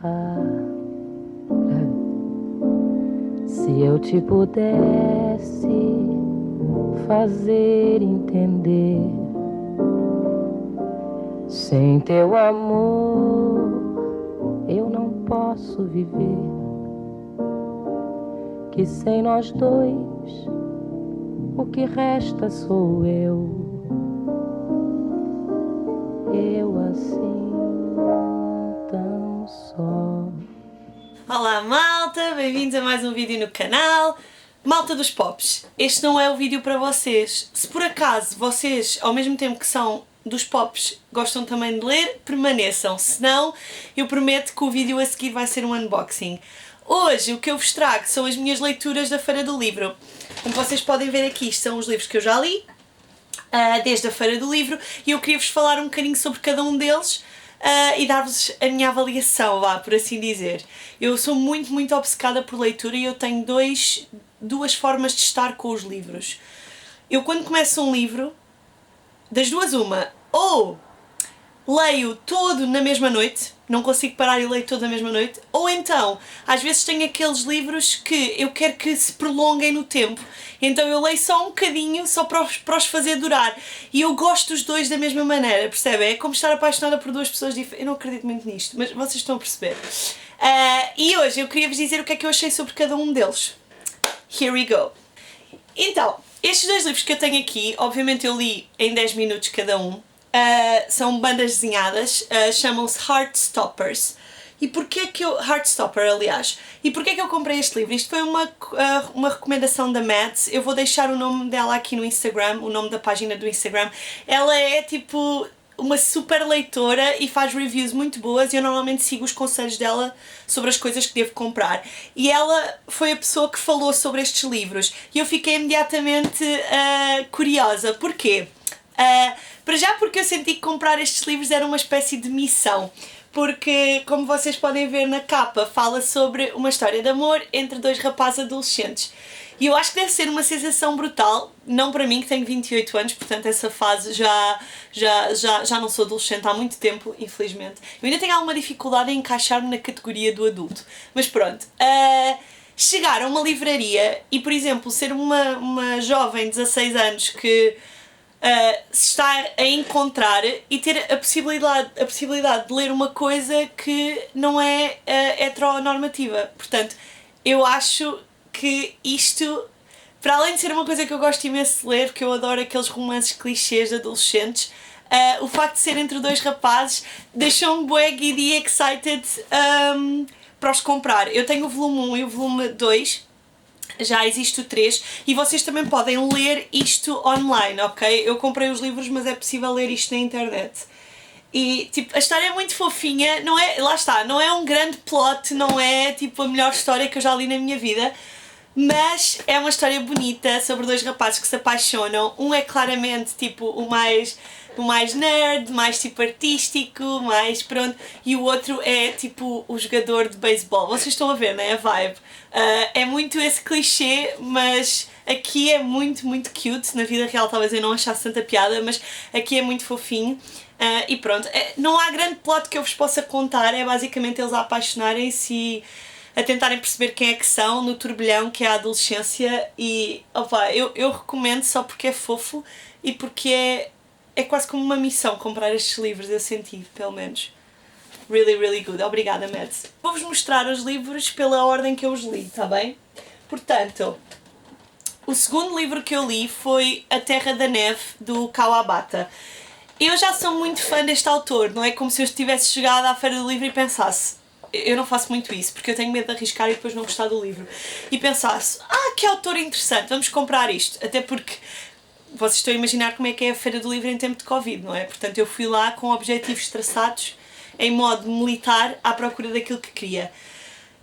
Se eu te pudesse fazer entender, sem teu amor eu não posso viver, que sem nós dois o que resta sou eu assim tão só. Olá malta, bem-vindos a mais um vídeo no canal. Malta dos Pops, este não é o vídeo para vocês. Se por acaso vocês, ao mesmo tempo que são dos Pops, gostam também de ler, permaneçam. Se não, eu prometo que o vídeo a seguir vai ser um unboxing. Hoje o que eu vos trago são as minhas leituras da Feira do Livro. Como vocês podem ver aqui, isto são os livros que eu já li, desde a Feira do Livro, e eu queria-vos falar um bocadinho sobre cada um deles e dar-vos a minha avaliação, vá, por assim dizer. Eu sou muito obcecada por leitura e eu tenho duas formas de estar com os livros. Eu quando começo um livro, das duas uma, ou leio todo na mesma noite, não consigo parar e leio todo na mesma noite, ou então, às vezes tenho aqueles livros que eu quero que se prolonguem no tempo, então eu leio só um bocadinho, só para os fazer durar, e eu gosto dos dois da mesma maneira, percebem? É como estar apaixonada por duas pessoas diferentes. Eu não acredito muito nisto, mas vocês estão a perceber. E hoje eu queria vos dizer o que é que eu achei sobre cada um deles. Here we go! Então, estes dois livros que eu tenho aqui, obviamente eu li em 10 minutos cada um. São bandas desenhadas, chamam-se Heartstoppers. E porquê que eu... Heartstopper, aliás. E porquê que eu comprei este livro? Isto foi uma recomendação da Mads. Eu vou deixar o nome dela aqui no Instagram, o nome da página do Instagram. Ela é tipo uma super leitora e faz reviews muito boas e eu normalmente sigo os conselhos dela sobre as coisas que devo comprar. E ela foi a pessoa que falou sobre estes livros e eu fiquei imediatamente curiosa. Porquê? Para já porque eu senti que comprar estes livros era uma espécie de missão, porque, como vocês podem ver na capa, fala sobre uma história de amor entre dois rapazes adolescentes. E eu acho que deve ser uma sensação brutal, não para mim que tenho 28 anos, portanto essa fase já não sou adolescente há muito tempo, infelizmente. Eu ainda tenho alguma dificuldade em encaixar-me na categoria do adulto, mas pronto. Chegar a uma livraria e, por exemplo, ser uma jovem de 16 anos que se estar a encontrar e ter a possibilidade de ler uma coisa que não é heteronormativa. Portanto, eu acho que isto, para além de ser uma coisa que eu gosto imenso de ler, porque eu adoro aqueles romances clichês de adolescentes, o facto de ser entre dois rapazes deixou-me bué giddy excited para os comprar. Eu tenho o volume 1 e o volume 2. Já existe o 3 e vocês também podem ler isto online, ok? Eu comprei os livros, mas é possível ler isto na internet. E tipo, a história é muito fofinha, não é, lá está, não é um grande plot, não é tipo a melhor história que eu já li na minha vida, mas é uma história bonita sobre dois rapazes que se apaixonam. Um é claramente tipo o mais nerd, mais tipo artístico, mais pronto, e o outro é tipo o jogador de beisebol. Vocês estão a ver, não é? A vibe. É muito esse clichê, mas aqui é muito cute. Na vida real talvez eu não achasse tanta piada, mas aqui é muito fofinho. E pronto, não há grande plot que eu vos possa contar, é basicamente eles a apaixonarem-se e a tentarem perceber quem é que são no turbilhão que é a adolescência. E opa, eu recomendo só porque é fofo e porque é quase como uma missão comprar estes livros, eu senti, pelo menos. Really good. Obrigada, Mads. Vou-vos mostrar os livros pela ordem que eu os li, tá bem? Portanto, o segundo livro que eu li foi A Terra da Neve, do Kawabata. Eu já sou muito fã deste autor, não é como se eu estivesse chegada à Feira do Livro e pensasse, eu não faço muito isso, porque eu tenho medo de arriscar e depois não gostar do livro, e pensasse, que autor interessante, vamos comprar isto, até porque vocês estão a imaginar como é que é a Feira do Livro em tempo de Covid, não é? Portanto, eu fui lá com objetivos traçados em modo militar à procura daquilo que queria.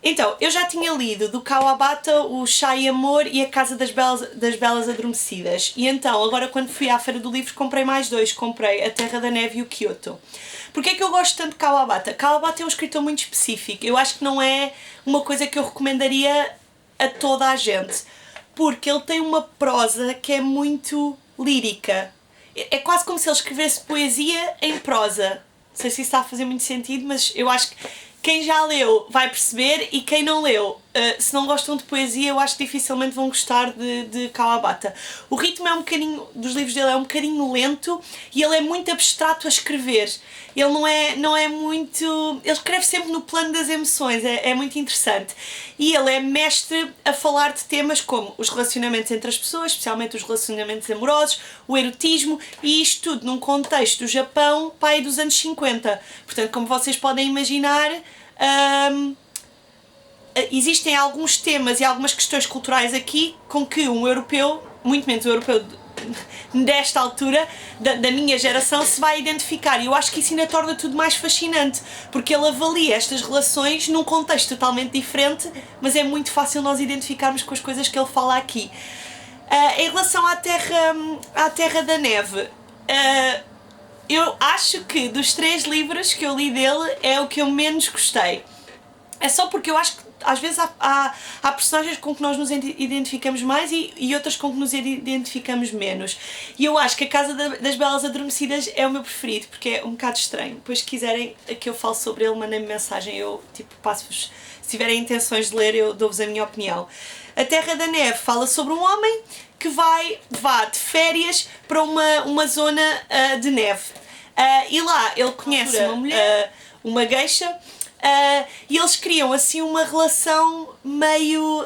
Então, eu já tinha lido do Kawabata o Chá e Amor e A Casa das Belas Adormecidas. E então, agora quando fui à Feira do Livro, comprei mais dois. Comprei A Terra da Neve e o Kyoto. Porquê é que eu gosto tanto de Kawabata? Kawabata é um escritor muito específico. Eu acho que não é uma coisa que eu recomendaria a toda a gente. Porque ele tem uma prosa que é muito lírica. É quase como se ele escrevesse poesia em prosa. Não sei se isso está a fazer muito sentido, mas eu acho quem já leu vai perceber e quem não leu, se não gostam de poesia, eu acho que dificilmente vão gostar de Kawabata. O ritmo é um bocadinho, dos livros dele é um bocadinho lento e ele é muito abstrato a escrever. Ele não é muito... Ele escreve sempre no plano das emoções, é muito interessante. E ele é mestre a falar de temas como os relacionamentos entre as pessoas, especialmente os relacionamentos amorosos, o erotismo, e isto tudo num contexto do Japão, pai dos anos 50. Portanto, como vocês podem imaginar, existem alguns temas e algumas questões culturais aqui com que um europeu, muito menos um europeu desta altura, da minha geração, se vai identificar. E eu acho que isso ainda torna tudo mais fascinante, porque ele avalia estas relações num contexto totalmente diferente, mas é muito fácil nós identificarmos com as coisas que ele fala aqui. Em relação à Terra da Neve, eu acho que dos 3 livros que eu li dele é o que eu menos gostei. É só porque eu acho que às vezes há personagens com que nós nos identificamos mais e outras com que nos identificamos menos. E eu acho que A Casa das Belas Adormecidas é o meu preferido, porque é um bocado estranho. Depois, se quiserem que eu fale sobre ele, mandem-me mensagem, eu passo-vos. Se tiverem intenções de ler, eu dou-vos a minha opinião. A Terra da Neve fala sobre um homem que vá de férias para uma zona de neve. E lá ele conhece uma mulher, uma geisha, e eles criam assim uma relação meio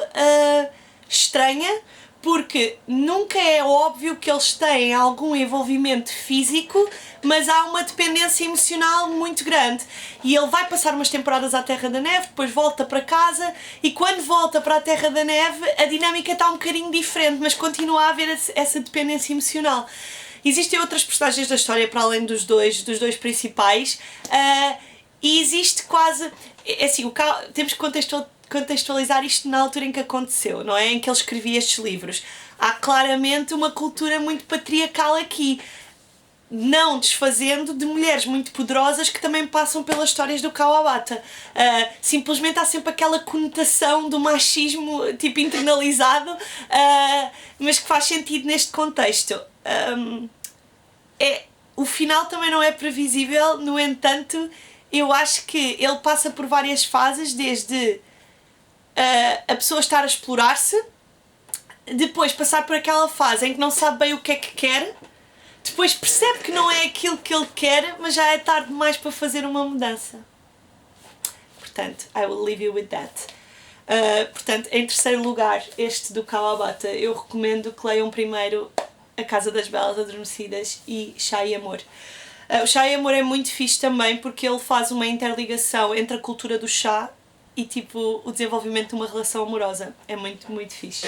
estranha, porque nunca é óbvio que eles têm algum envolvimento físico, mas há uma dependência emocional muito grande. E ele vai passar umas temporadas à Terra da Neve, depois volta para casa, e quando volta para a Terra da Neve a dinâmica está um bocadinho diferente, mas continua a haver essa dependência emocional. Existem outras personagens da história para além dos dois principais, e existe quase... assim, temos que contextualizar isto na altura em que aconteceu, não é? Em que ele escrevia estes livros. Há claramente uma cultura muito patriarcal aqui, não desfazendo de mulheres muito poderosas que também passam pelas histórias do Kawabata. Simplesmente há sempre aquela conotação do machismo tipo internalizado, mas que faz sentido neste contexto. O final também não é previsível, no entanto, eu acho que ele passa por várias fases, desde a pessoa estar a explorar-se, depois passar por aquela fase em que não sabe bem o que é que quer, depois percebe que não é aquilo que ele quer, mas já é tarde demais para fazer uma mudança. Portanto, I will leave you with that. Portanto, em terceiro lugar, este do Kawabata, eu recomendo que leiam primeiro A Casa das Belas Adormecidas e Chá e Amor. O Chá e Amor é muito fixe também, porque ele faz uma interligação entre a cultura do chá e tipo o desenvolvimento de uma relação amorosa. É muito, muito fixe.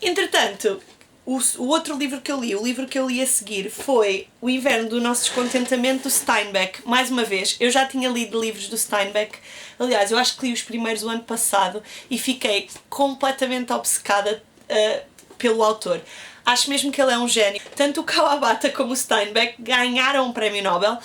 Entretanto, o outro livro que eu li, o livro que eu li a seguir, foi O Inverno do Nosso Descontentamento, do Steinbeck. Mais uma vez, eu já tinha lido livros do Steinbeck. Aliás, eu acho que li os primeiros o ano passado e fiquei completamente obcecada pelo autor. Acho mesmo que ele é um gênio. Tanto o Kawabata como o Steinbeck ganharam um prémio Nobel,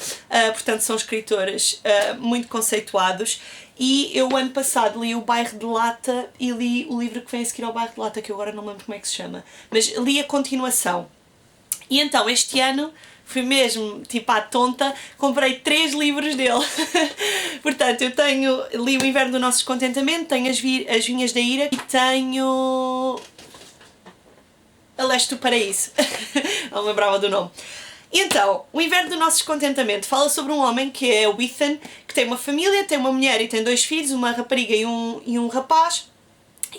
portanto são escritores muito conceituados. E eu, ano passado, li O Bairro de Lata e li o livro que vem a seguir ao Bairro de Lata, que eu agora não lembro como é que se chama, mas li a continuação. E então, este ano, fui mesmo, tipo à tonta, comprei 3 livros dele. Portanto, li O Inverno do Nosso Descontentamento, tenho As Vinhas da Ira e tenho A Leste do Paraíso. Não me lembrava do nome. Então, O Inverno do Nosso Descontentamento fala sobre um homem que é o Ethan, que tem uma família, tem uma mulher e tem 2 filhos, uma rapariga e um rapaz,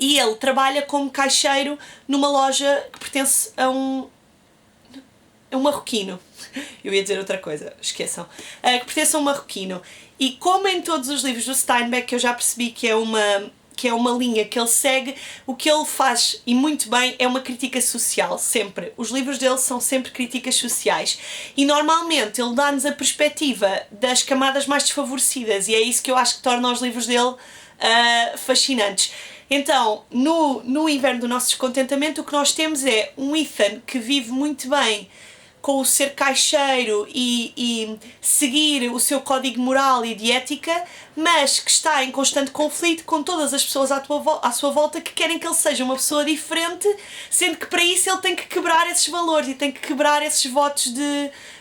e ele trabalha como caixeiro numa loja que pertence a um marroquino. Eu ia dizer outra coisa, esqueçam. Que pertence a um marroquino. E como em todos os livros do Steinbeck, eu já percebi que é uma linha que ele segue, o que ele faz, e muito bem, é uma crítica social, sempre. Os livros dele são sempre críticas sociais. E normalmente ele dá-nos a perspectiva das camadas mais desfavorecidas, e é isso que eu acho que torna os livros dele fascinantes. Então, no Inverno do Nosso Descontentamento, o que nós temos é um Ethan que vive muito bem com o ser caixeiro e seguir o seu código moral e de ética, mas que está em constante conflito com todas as pessoas à sua volta que querem que ele seja uma pessoa diferente, sendo que para isso ele tem que quebrar esses valores e tem que quebrar esses votos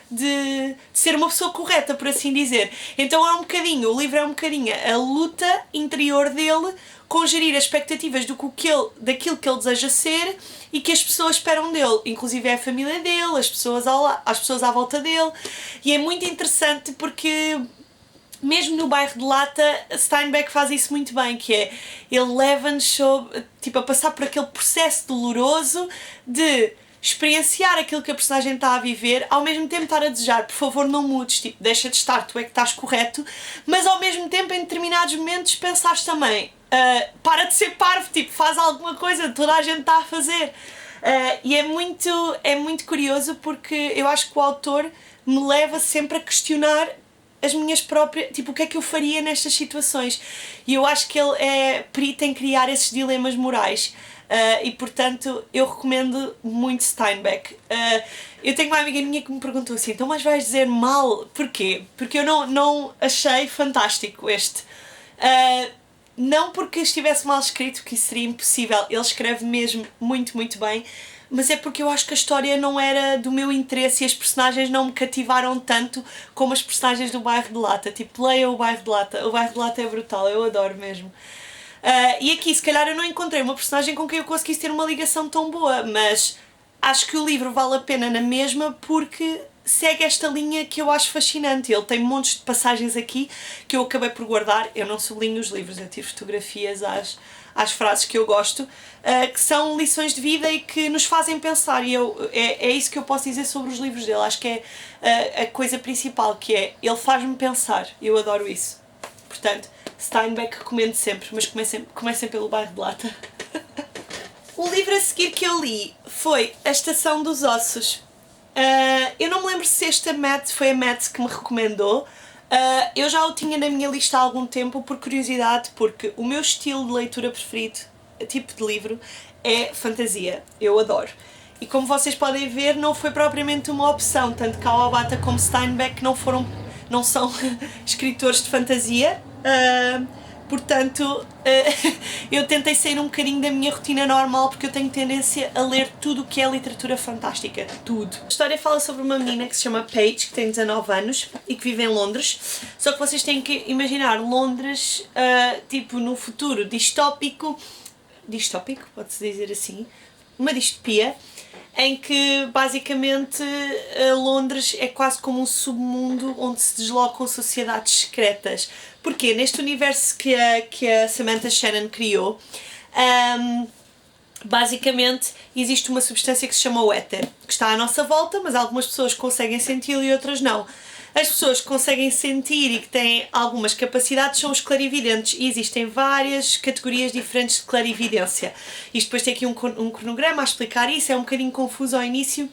de ser uma pessoa correta, por assim dizer. Então o livro é um bocadinho a luta interior dele com gerir as expectativas daquilo que ele deseja ser e que as pessoas esperam dele, inclusive é a família dele, as pessoas à volta dele, e é muito interessante porque mesmo no Bairro de Lata, Steinbeck faz isso muito bem, que é, ele leva-nos a passar por aquele processo doloroso de experienciar aquilo que a personagem está a viver, ao mesmo tempo estar a desejar, por favor não mudes, tipo, deixa de estar, tu é que estás correto, mas ao mesmo tempo em determinados momentos pensares também, para de ser parvo, tipo, faz alguma coisa, toda a gente está a fazer. E é muito curioso porque eu acho que o autor me leva sempre a questionar as minhas próprias, tipo, o que é que eu faria nestas situações, e eu acho que ele é perito em criar esses dilemas morais. E portanto eu recomendo muito Steinbeck. Eu tenho uma amiga minha que me perguntou assim, então mas vais dizer mal? Porquê? Porque eu não achei fantástico este. Não porque estivesse mal escrito, que isso seria impossível, ele escreve mesmo muito, muito bem, mas é porque eu acho que a história não era do meu interesse e as personagens não me cativaram tanto como as personagens do Bairro de Lata. Tipo, leia o Bairro de Lata é brutal, eu adoro mesmo. E aqui, se calhar, eu não encontrei uma personagem com quem eu conseguisse ter uma ligação tão boa, mas acho que o livro vale a pena na mesma porque segue esta linha que eu acho fascinante. Ele tem montes de passagens aqui que eu acabei por guardar. Eu não sublinho os livros, eu tiro fotografias às frases que eu gosto, que são lições de vida e que nos fazem pensar. E é isso que eu posso dizer sobre os livros dele. Acho que é a coisa principal, que é, ele faz-me pensar. Eu adoro isso. Portanto, Steinbeck recomendo sempre, mas comecem pelo Bairro de Lata. O livro a seguir que eu li foi A Estação dos Ossos. Eu não me lembro se foi a Matt que me recomendou. Eu já o tinha na minha lista há algum tempo, por curiosidade, porque o meu estilo de leitura preferido, tipo de livro, é fantasia. Eu adoro. E como vocês podem ver, não foi propriamente uma opção, tanto Kawabata como Steinbeck não são escritores de fantasia. Portanto, eu tentei sair um bocadinho da minha rotina normal, porque eu tenho tendência a ler tudo o que é literatura fantástica. Tudo. A história fala sobre uma menina que se chama Paige, que tem 19 anos e que vive em Londres. Só que vocês têm que imaginar Londres, tipo, no futuro distópico, pode-se dizer assim, uma distopia, em que basicamente Londres é quase como um submundo onde se deslocam sociedades secretas. Porquê? Neste universo que a Samantha Shannon criou, basicamente existe uma substância que se chama o éter, que está à nossa volta, mas algumas pessoas conseguem senti-lo e outras não. As pessoas que conseguem sentir e que têm algumas capacidades são os clarividentes, e existem várias categorias diferentes de clarividência. Isto depois tem aqui um cronograma a explicar isso, é um bocadinho confuso ao início,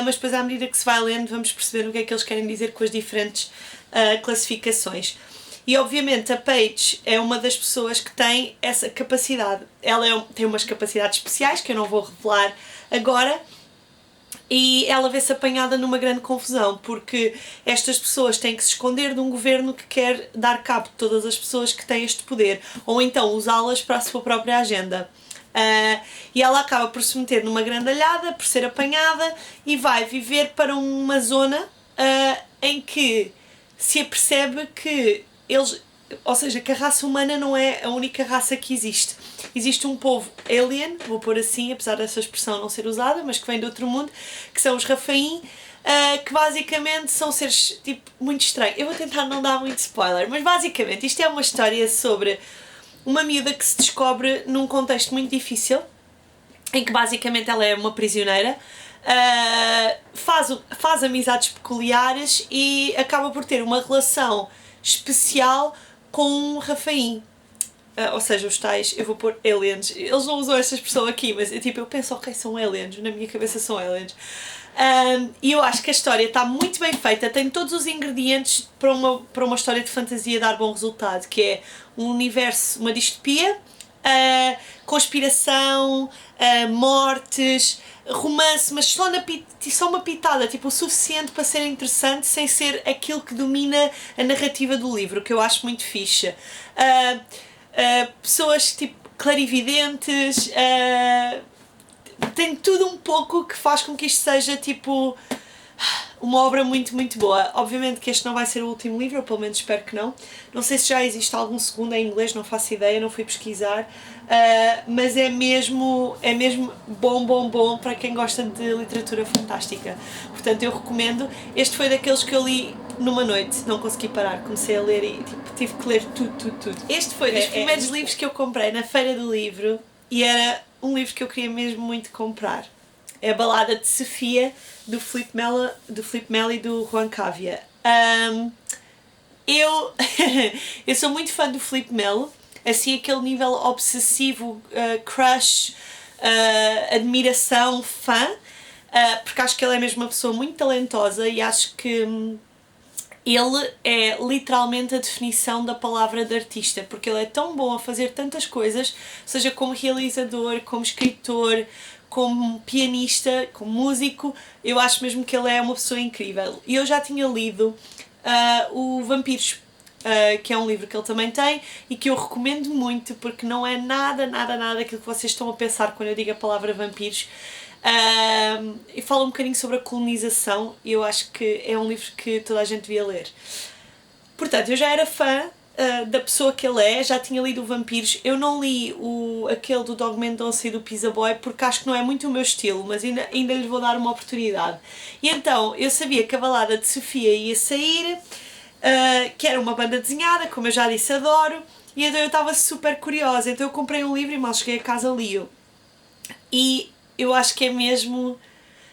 mas depois à medida que se vai lendo vamos perceber o que é que eles querem dizer com as diferentes classificações. E obviamente a Paige é uma das pessoas que tem essa capacidade. Ela tem umas capacidades especiais que eu não vou revelar agora, e ela vê-se apanhada numa grande confusão, porque estas pessoas têm que se esconder de um governo que quer dar cabo de todas as pessoas que têm este poder, ou então usá-las para a sua própria agenda. E ela acaba por se meter numa grandalhada, por ser apanhada, e vai viver para uma zona em que se apercebe que que a raça humana não é a única raça que existe. Existe um povo alien, vou pôr assim, apesar dessa expressão não ser usada, mas que vem de outro mundo, que são os Rafaim, que basicamente são seres tipo, muito estranhos. Eu vou tentar não dar muito spoiler, mas basicamente isto é uma história sobre uma miúda que se descobre num contexto muito difícil, em que basicamente ela é uma prisioneira, faz amizades peculiares e acaba por ter uma relação especial com um Rafaim. Ou seja, os tais, eu vou pôr aliens, eles não usam essa expressão aqui, mas eu penso, ok, são aliens, na minha cabeça são aliens. E eu acho que a história está muito bem feita, tem todos os ingredientes para uma história de fantasia dar bom resultado, que é um universo, uma distopia, conspiração, mortes, romance, mas só uma pitada, tipo, o suficiente para ser interessante sem ser aquilo que domina a narrativa do livro, que eu acho muito fixe. Pessoas tipo clarividentes, tem tudo um pouco que faz com que isto seja tipo uma obra muito, muito boa. Obviamente que este não vai ser o último livro, ou pelo menos espero que não. Não sei se já existe algum segundo em inglês, não faço ideia, não fui pesquisar. Mas é mesmo bom para quem gosta de literatura fantástica. Portanto, eu recomendo. Este foi daqueles que eu li numa noite, não consegui parar. Comecei a ler e tive que ler tudo. Este foi dos primeiros livros que eu comprei na Feira do Livro e era um livro que eu queria mesmo muito comprar. É a Balada de Sofia, do Filipe Melo e do Juan Cavia. Eu sou muito fã do Filipe Melo, assim aquele nível obsessivo, crush, admiração, fã, porque acho que ele é mesmo uma pessoa muito talentosa e acho que ele é literalmente a definição da palavra de artista, porque ele é tão bom a fazer tantas coisas, seja como realizador, como escritor, como pianista, como músico. Eu acho mesmo que ele é uma pessoa incrível. E eu já tinha lido o Vampiros, que é um livro que ele também tem e que eu recomendo muito, porque não é nada aquilo que vocês estão a pensar quando eu digo a palavra vampiros. E fala um bocadinho sobre a colonização e eu acho que é um livro que toda a gente devia ler. Portanto, eu já era fã da pessoa que ele é, já tinha lido o Vampiros. Eu não li aquele do Dog Mendonça e do Pizza Boy porque acho que não é muito o meu estilo, mas ainda lhe vou dar uma oportunidade. E então, eu sabia que a Balada de Sofia ia sair, que era uma banda desenhada, como eu já disse, adoro, e então eu estava super curiosa. Então eu comprei um livro e mal cheguei a casa li-o. E eu acho que é mesmo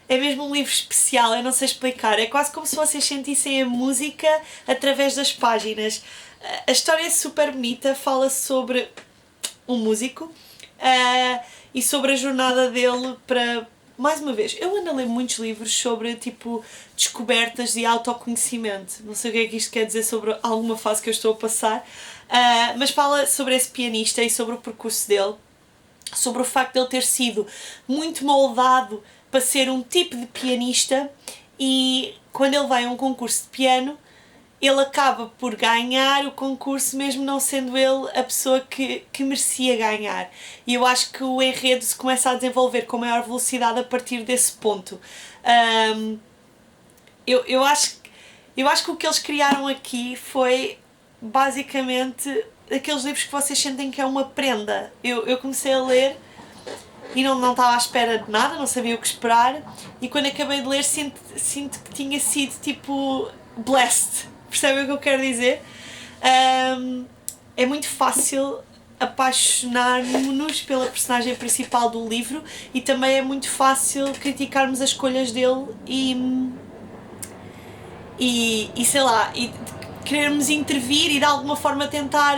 um livro especial, eu não sei explicar, é quase como se vocês sentissem a música através das páginas. A história é super bonita, fala sobre um músico e sobre a jornada dele para... Mais uma vez, eu ando a ler muitos livros sobre, tipo, descobertas de autoconhecimento. Não sei o que isto quer dizer sobre alguma fase que eu estou a passar, mas fala sobre esse pianista e sobre o percurso dele, sobre o facto de ele ter sido muito moldado para ser um tipo de pianista e quando ele vai a um concurso de piano ele acaba por ganhar o concurso mesmo não sendo ele a pessoa que merecia ganhar. E eu acho que o enredo se começa a desenvolver com maior velocidade a partir desse ponto. Eu acho que o que eles criaram aqui foi basicamente aqueles livros que vocês sentem que é uma prenda. Eu comecei a ler e não estava à espera de nada, não sabia o que esperar, e quando acabei de ler sinto que tinha sido tipo blessed. Percebem o que eu quero dizer? É muito fácil apaixonar-nos pela personagem principal do livro e também é muito fácil criticarmos as escolhas dele e sei lá, e querermos intervir e de alguma forma tentar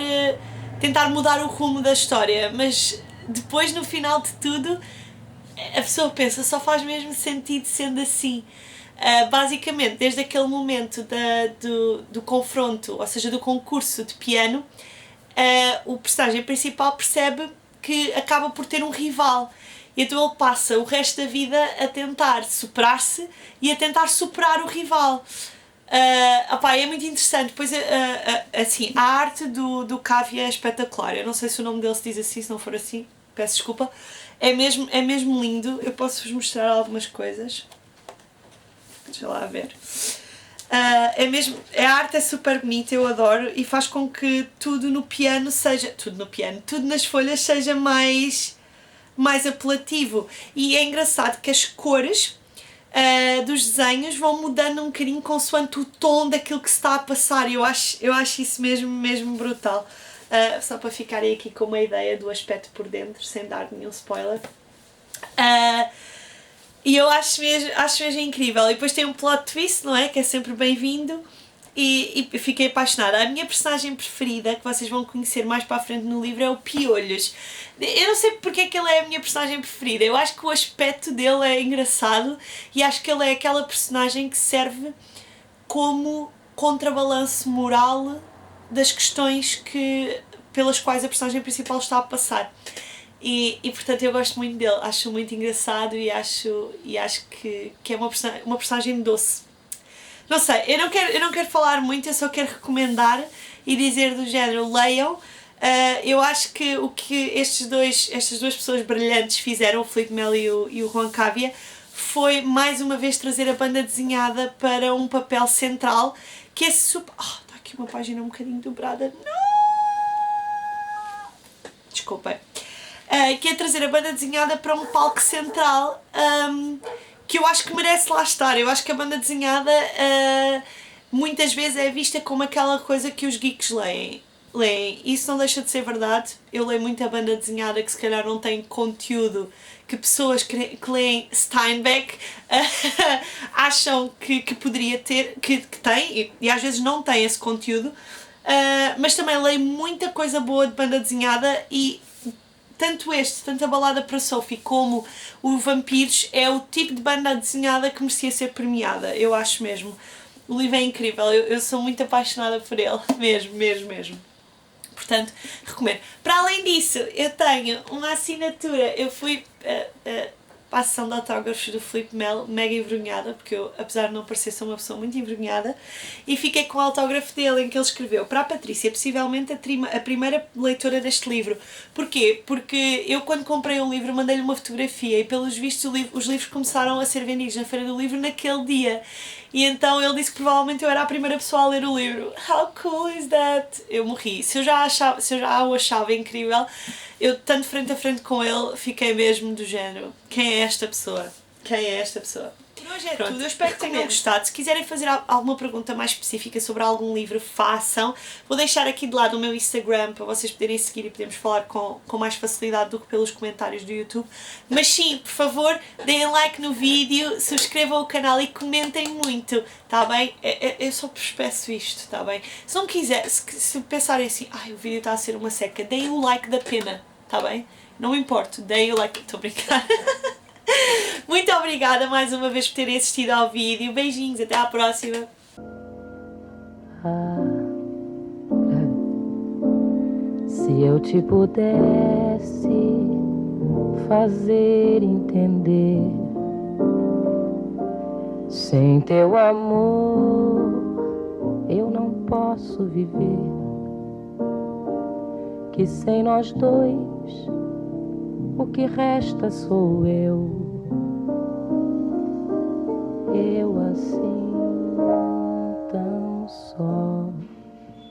mudar o rumo da história, mas depois no final de tudo a pessoa pensa, só faz mesmo sentido sendo assim. Basicamente, desde aquele momento do confronto, ou seja, do concurso de piano, o personagem principal percebe que acaba por ter um rival. E então ele passa o resto da vida a tentar superar-se e a tentar superar o rival. É muito interessante. Depois, assim, a arte do Cavia é espetacular. Eu não sei se o nome dele se diz assim, se não for assim, peço desculpa. É mesmo lindo. Eu posso-vos mostrar algumas coisas. Deixa lá ver. A arte é super bonita, eu adoro, e faz com que tudo nas folhas seja mais apelativo. E é engraçado que as cores dos desenhos vão mudando um bocadinho consoante o tom daquilo que se está a passar. Eu acho isso mesmo brutal. Só para ficarem aqui com uma ideia do aspecto por dentro, sem dar nenhum spoiler. E eu acho mesmo incrível. E depois tem um plot twist, não é? Que é sempre bem-vindo. E fiquei apaixonada. A minha personagem preferida, que vocês vão conhecer mais para a frente no livro, é o Piolhos. Eu não sei porque é que ele é a minha personagem preferida. Eu acho que o aspecto dele é engraçado e acho que ele é aquela personagem que serve como contrabalanço moral das questões pelas quais a personagem principal está a passar. E portanto eu gosto muito dele, acho muito engraçado e acho que é uma personagem doce. Não sei, eu não quero falar muito, eu só quero recomendar e dizer do género, leiam. Eu acho que o que estas duas pessoas brilhantes fizeram, o Filipe Melo e o Juan Cavia, foi mais uma vez trazer a banda desenhada para um papel central, que é super... está aqui uma página um bocadinho dobrada. Não! Desculpem. Que é trazer a banda desenhada para um palco central, que eu acho que merece lá estar. Eu acho que a banda desenhada muitas vezes é vista como aquela coisa que os geeks leem. Isso não deixa de ser verdade. Eu leio muita banda desenhada que se calhar não tem conteúdo que pessoas que leem Steinbeck acham que poderia ter, que tem, e às vezes não tem esse conteúdo. Mas também leio muita coisa boa de banda desenhada, e tanto a Balada para Sophie como o Vampiros é o tipo de banda desenhada que merecia ser premiada, eu acho mesmo. O livro é incrível, eu sou muito apaixonada por ele, mesmo. Portanto, recomendo. Para além disso, eu tenho uma assinatura, eu fui para a sessão de autógrafos do Filipe Melo, mega envergonhada, porque eu, apesar de não parecer, sou uma pessoa muito envergonhada, e fiquei com o autógrafo dele, em que ele escreveu para a Patrícia, possivelmente a primeira leitora deste livro. Porquê? Porque eu, quando comprei o livro, mandei-lhe uma fotografia, e pelos vistos os livros começaram a ser vendidos na Feira do Livro naquele dia. E então ele disse que provavelmente eu era a primeira pessoa a ler o livro. How cool is that? Eu morri. Se eu já o achava incrível, eu, tanto frente a frente com ele, fiquei mesmo do género: quem é esta pessoa? Quem é esta pessoa? Por hoje é tudo, eu espero que tenham gostado. Se quiserem fazer alguma pergunta mais específica sobre algum livro, façam. Vou deixar aqui de lado o meu Instagram para vocês poderem seguir e podemos falar com mais facilidade do que pelos comentários do YouTube. Mas sim, por favor, deem like no vídeo, subscrevam o canal e comentem muito, tá bem? Eu só vos peço isto, tá bem? Se não quiser, se pensarem assim, o vídeo está a ser uma seca, deem o like da pena, tá bem? Não me importo, deem o like, estou a brincar. Muito obrigada mais uma vez por terem assistido ao vídeo. Beijinhos, até à próxima. Se eu te pudesse fazer entender, sem teu amor eu não posso viver, que sem nós dois o que resta sou eu.